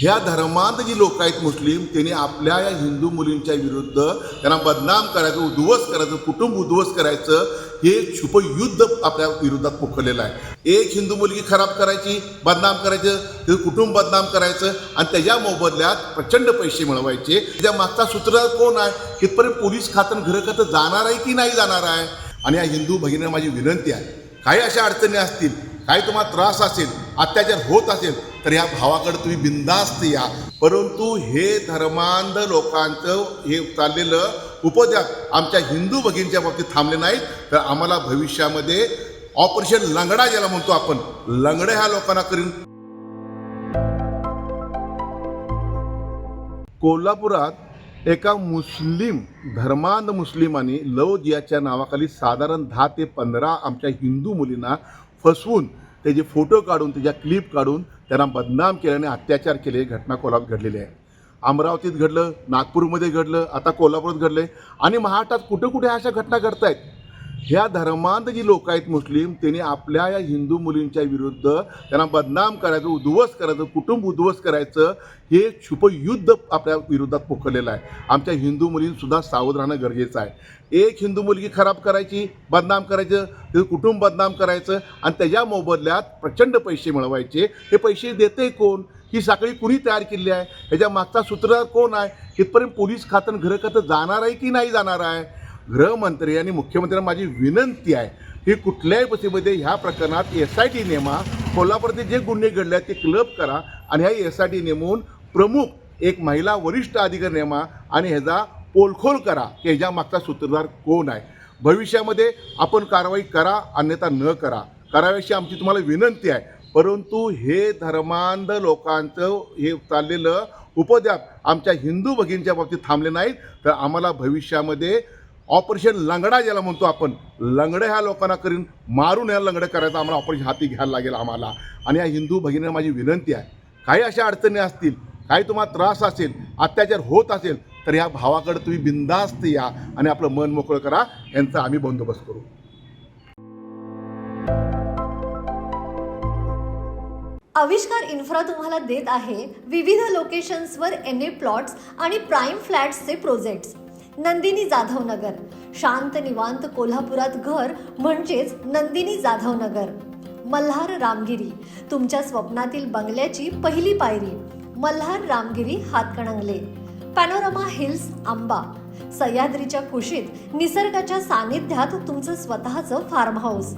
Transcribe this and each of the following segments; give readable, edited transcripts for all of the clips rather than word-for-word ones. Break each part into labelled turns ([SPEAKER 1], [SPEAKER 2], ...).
[SPEAKER 1] ह्या धर्मांत जी लोक आहेत मुस्लिम, त्यांनी आपल्या या हिंदू मुलींच्या विरुद्ध त्यांना बदनाम करायचं, उद्ध्वस्त करायचं, कुटुंब उद्ध्वस्त करायचं, हे छुप युद्ध आपल्या विरोधात पोखरलेलं आहे. एक हिंदू मुलगी खराब करायची, बदनाम करायचं, तिचं कुटुंब बदनाम करायचं आणि त्याच्या मोबदल्यात प्रचंड पैसे मिळवायचे. त्याच्या मागचा सूत्रधार कोण आहे? इथपर्यंत पोलीस खातं घरं खातं जाणार आहे की नाही जाणार आहे? आणि या हिंदू भगिनींना माझी विनंती आहे, काही अशा अडचणी असतील, काही तुम्हाला त्रास असेल, अत्याचार होत असेल, तर या भावाकडे तुम्ही बिनधास्त या. परंतु हे धर्मांध लोकांचं हे चाललेलं उपद्व्याप आमच्या हिंदू भगिनींच्या बाबतीत थांबले नाहीत, तर आम्हाला भविष्यामध्ये ऑपरेशन लंगडा ज्याला म्हणतो आपण, लंगडे ह्या लोकांना करीन. कोल्हापुरात एका मुस्लिम धर्मांध मुस्लिमांनी लव जिहादच्या नावाखाली साधारण 10 ते 15 आमच्या हिंदू मुलींना फसवून त्याचे फोटो काढून, त्याच्या क्लिप काढून त्यांना बदनाम केल्याने अत्याचार केले. घटना कोल्हापूरात घडलेली आहे, अमरावतीत घडलं, नागपूरमध्ये घडलं, आता कोल्हापुरात घडलं आणि महाराष्ट्रात कुठे कुठे अशा घटना घडत आहेत. ह्या धर्मांत जी लोक आहेत मुस्लिम, त्यांनी आपल्या या हिंदू मुलींच्या विरुद्ध त्यांना बदनाम करायचं, उद्ध्वस्त करायचं, कुटुंब उद्ध्वस्त करायचं, हे छुप युद्ध आपल्या विरोधात पोखरलेलं आहे. आमच्या हिंदू मुलींसुद्धा सावध राहणं गरजेचं आहे. एक हिंदू मुलगी खराब करायची, बदनाम करायचं, तिचं कुटुंब बदनाम करायचं आणि त्याच्या मोबदल्यात प्रचंड पैसे मिळवायचे. हे पैसे देते कोण? ही साखळी कुणी तयार केली आहे? ह्याच्या मागचा सूत्रधार कोण आहे? इथपर्यंत पोलीस खातं घरं खातं जाणार आहे की नाही जाणार आहे? गृहमंत्री आणि मुख्यमंत्र्यांना माझी विनंती आहे की कुठल्याही परिस्थितीमध्ये ह्या प्रकरणात SIT नेमा. कोल्हापुरातील जे गुन्हे घडले आहेत ते क्लब करा आणि ह्या SIT नेमून प्रमुख एक महिला वरिष्ठ अधिकारी नेमा आणि ह्याचा पोलखोल करा की ह्याच्या मागचा सूत्रधार कोण आहे. भविष्यामध्ये आपण कारवाई करा, अन्यथा न करा, कराव्याशी आमची तुम्हाला विनंती आहे. परंतु हे धर्मांध लोकांचं हे चाललेलं उपद्व्याप आमच्या हिंदू भगिनींच्या बाबतीत थांबले नाहीत, तर आम्हाला भविष्यामध्ये ऑपरेशन लंगडा ज्याला म्हणतो आपण, लंगडे ह्या लोकांना करीन, मारून ह्या लंगडे करायचं आम्हाला ऑपरेशन हाती घ्यायला लागेल आम्हाला. आणि या हिंदू भगिनींना माझी विनंती आहे, काही अशा अडचणी असतील, काही तुम्हाला त्रास असेल, अत्याचार होत असेल, तर ह्या भावाकडे तुम्ही बिनधास्त या आणि आपलं मन मोकळं करा. यांचा आम्ही बंदोबस्त करू.
[SPEAKER 2] आविष्कार इन्फ्रा तुम्हाला देत आहे विविध लोकेशन्सवर NA प्लॉट्स आणि प्राईम फ्लॅट्सचे प्रोजेक्ट्स. नंदिनी जाधव नगर, शांत निवांत कोल्हापुरात घर म्हणजेच नंदिनी जाधव नगर. मल्हार रामगिरी, तुमच्या स्वप्नातील बंगल्याची पहिली पायरी. मल्हार रामगिरी हातकणंगले. पॅनोरमा हिल्स आंबा, सह्याद्रीच्या कुशीत निसर्गाच्या सानिध्यात तुमचं स्वतःचं फार्म हाऊस.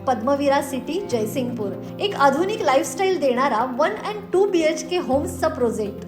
[SPEAKER 2] पद्मविरा सिटी जयसिंगपूर, एक आधुनिक लाईफस्टाईल देणारा 1 and 2 BHK होम्सचा प्रोजेक्ट.